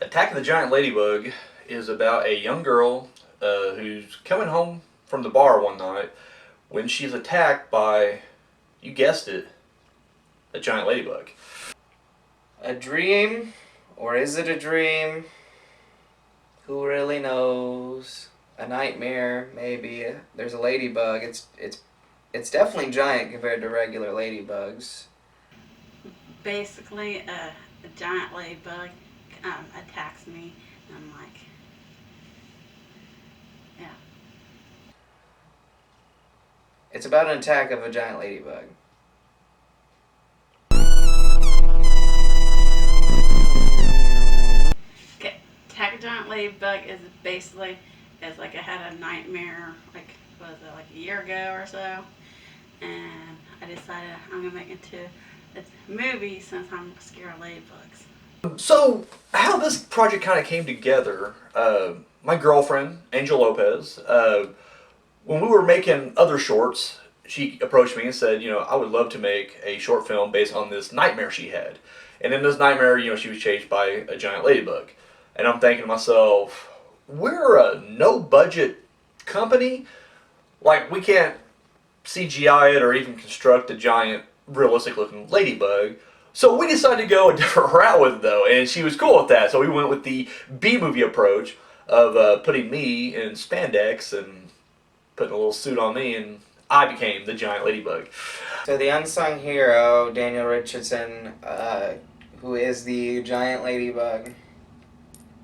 Attack of the Giant Ladybug is about a young girl who's coming home from the bar one night when she's attacked by, you guessed it, a giant ladybug. A dream? Or is it a dream? Who really knows? A nightmare, maybe. There's a ladybug. It's definitely giant compared to regular ladybugs. Basically, a giant ladybug attacks me, and I'm like, yeah. It's about an attack of a giant ladybug. Okay, attack a giant ladybug is basically, it's like I had a nightmare, like, what was it, like a year ago or so, and I decided I'm gonna make it into a movie since I'm scared of ladybugs. So, how this project kind of came together, my girlfriend, Angel Lopez, when we were making other shorts, she approached me and said, I would love to make a short film based on this nightmare she had. And in this nightmare, she was chased by a giant ladybug. And I'm thinking to myself, we're a no-budget company. Like, we can't CGI it or even construct a giant, realistic-looking ladybug. So we decided to go a different route with it, though, and she was cool with that. So we went with the B-movie approach of putting me in spandex and putting a little suit on me, and I became the giant ladybug. So the unsung hero, Daniel Richardson, who is the giant ladybug,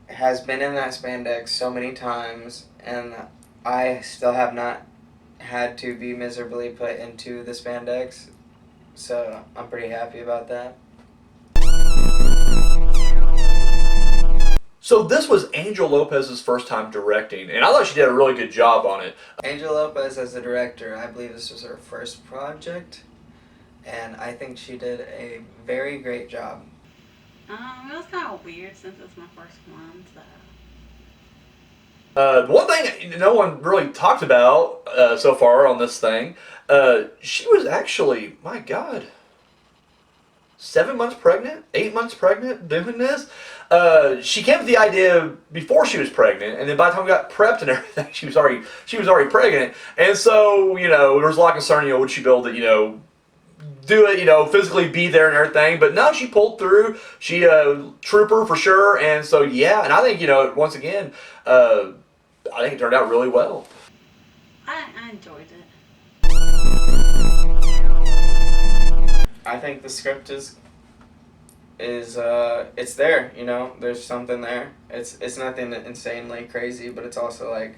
has been in that spandex so many times, and I still have not had to be miserably put into the spandex. So I'm pretty happy about that. So this was Angel Lopez's first time directing, and I thought she did a really good job on it. Angel Lopez as the director, I believe this was her first project, and I think she did a very great job. It was kind of weird since it's my first one, so. One thing no one really talked about so far on this thing, she was actually, my God, 7 months pregnant, 8 months pregnant doing this. She came with the idea before she was pregnant, and then by the time we got prepped and everything, she was already pregnant. And so, there was a lot of concern, would she be able to, do it, physically be there and everything. But no, she pulled through. She trooper for sure. And so, yeah, and I think, once again, I think it turned out really well. I enjoyed it. I think the script is it's there, there's something there. It's nothing insanely crazy, but it's also like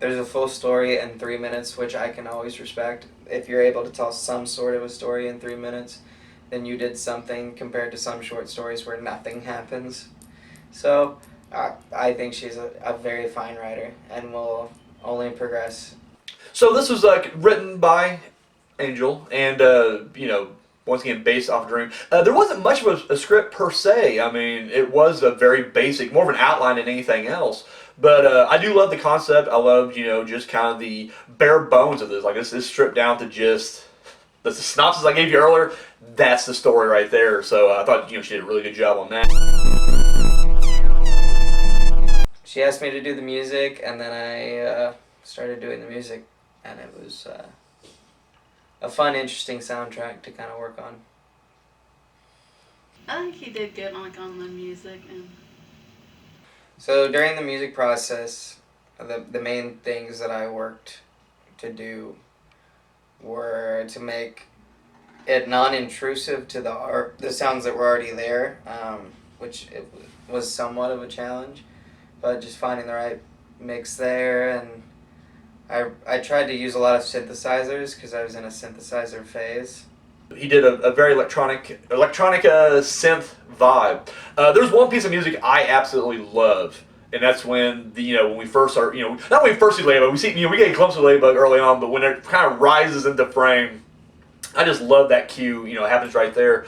there's a full story in 3 minutes, which I can always respect. If you're able to tell some sort of a story in 3 minutes, then you did something compared to some short stories where nothing happens. So I think she's a very fine writer and will only progress. So this was written by Angel and, once again, based off Dream. There wasn't much of a script per se. I mean, it was a very basic, more of an outline than anything else. But I do love the concept. I love, just kind of the bare bones of this. Like, this is stripped down to just the synopsis I gave you earlier. That's the story right there. So I thought, she did a really good job on that. She asked me to do the music, and then I started doing the music, and it was a fun, interesting soundtrack to kind of work on. I think he did good on the music. And So during the music process, the main things that I worked to do were to make it non-intrusive to the sounds that were already there, which it was somewhat of a challenge, but just finding the right mix there. And I tried to use a lot of synthesizers because I was in a synthesizer phase. He did a very electronic synth vibe. There's one piece of music I absolutely love, and that's when when we first start, not when we first see Ladybug, we get a glimpse of Ladybug early on, but when it kind of rises into frame, I just love that cue. It happens right there.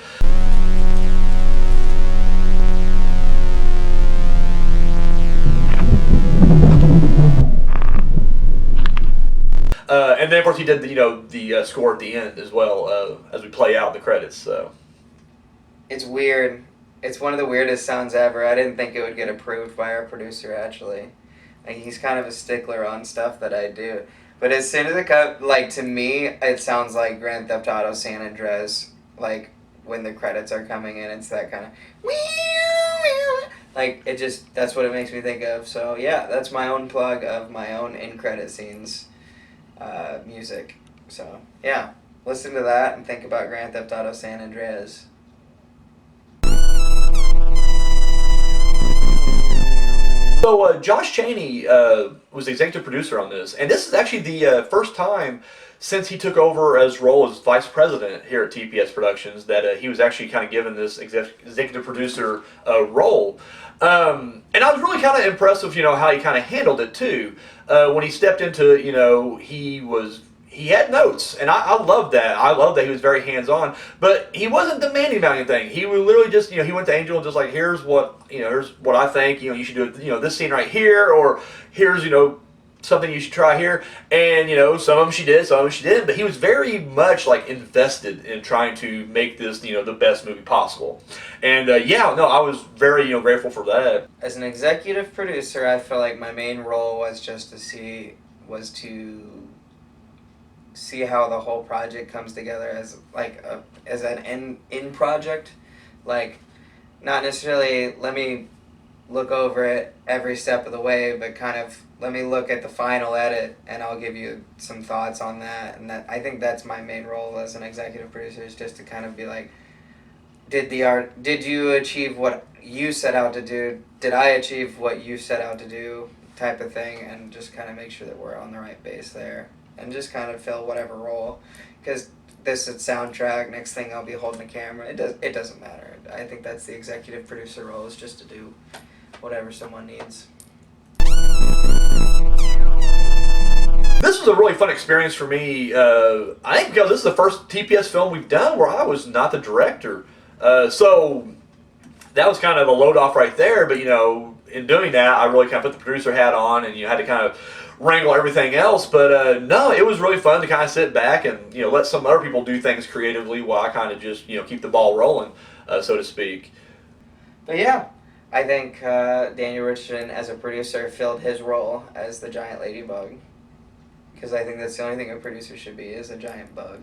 And then, of course, he did the score at the end as well as we play out the credits. So It's weird It's one of the weirdest sounds ever. I didn't think it would get approved by our producer, actually. Like, he's kind of a stickler on stuff that I do. But as soon as it cut, like, to me, it sounds like Grand Theft Auto San Andreas. Like, when the credits are coming in, it's that kind of... Like, it just, that's what it makes me think of. So, yeah, that's my own plug of my own in-credit scenes music. So, yeah, listen to that and think about Grand Theft Auto San Andreas. So Josh Chaney was the executive producer on this, and this is actually the first time since he took over his role as vice president here at TPS Productions that he was actually kind of given this executive producer role. And I was really kind of impressed with how he kind of handled it too. When he stepped into it, he had notes, and I love that. I love that he was very hands-on, but he wasn't demanding about anything. He would literally just, he went to Angel and just like, here's what I think, you should do, this scene right here, or here's, something you should try here. And, some of them she did, some of them she didn't, but he was very much like invested in trying to make this, the best movie possible. And I was very, grateful for that. As an executive producer, I feel like my main role was just to see how the whole project comes together as like as an end project. Like, not necessarily let me look over it every step of the way, but kind of let me look at the final edit and I'll give you some thoughts on that. And I think that's my main role as an executive producer, is just to kind of be like, did you achieve what you set out to do? Did I achieve what you set out to do? Type of thing, and just kind of make sure that we're on the right base there. And just kind of fill whatever role, because this is soundtrack. Next thing I'll be holding a camera. It doesn't matter. I think that's the executive producer role, is just to do whatever someone needs. This was a really fun experience for me. I think because this is the first TPS film we've done where I was not the director, so that was kind of a load off right there. But in doing that, I really kind of put the producer hat on, and had to kind of wrangle everything else. But no, it was really fun to kind of sit back and let some other people do things creatively while I kind of just keep the ball rolling, so to speak. But yeah, I think Daniel Richardson as a producer filled his role as the Giant Ladybug, because I think that's the only thing a producer should be, is a giant bug.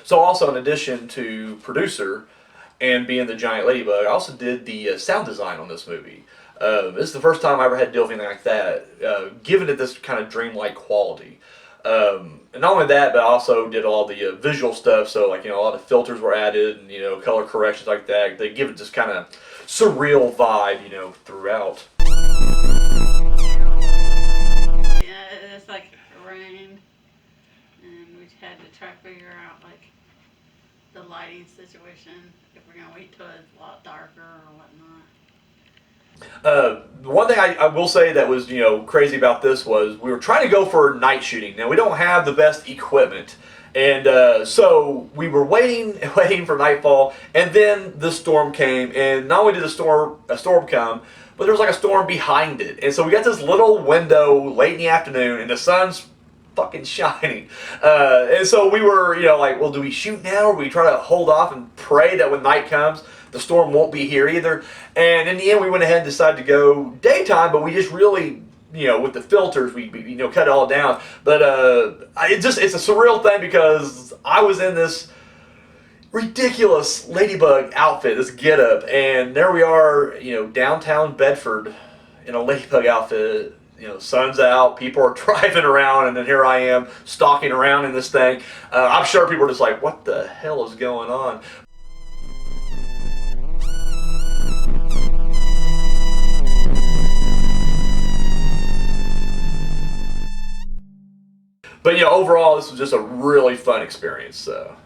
So also, in addition to producer and being the Giant Ladybug, I also did the sound design on this movie. This is the first time I ever had to deal with anything like that, giving it this kind of dreamlike quality. And not only that, but I also did all the visual stuff, so like, a lot of filters were added, and, color corrections like that. They give it this kind of surreal vibe, throughout. Yeah, it's like it rained, and we had to try to figure out like the lighting situation, if we're gonna wait till it's a lot darker or whatnot. One thing I will say that was crazy about this was we were trying to go for night shooting. Now we don't have the best equipment, and so we were waiting for nightfall, and then the storm came. And not only did a storm come, but there was like a storm behind it. And so we got this little window late in the afternoon, and the sun's fucking shining. And so we were like, well, do we shoot now, or we try to hold off and pray that when night comes the storm won't be here either? And in the end, we went ahead and decided to go daytime, but we just really, with the filters, we cut it all down. But it's a surreal thing, because I was in this ridiculous ladybug outfit, this getup, and there we are, downtown Bedford in a ladybug outfit. Sun's out, people are driving around, and then here I am stalking around in this thing. I'm sure people are just like, what the hell is going on? But overall, this was just a really fun experience. So.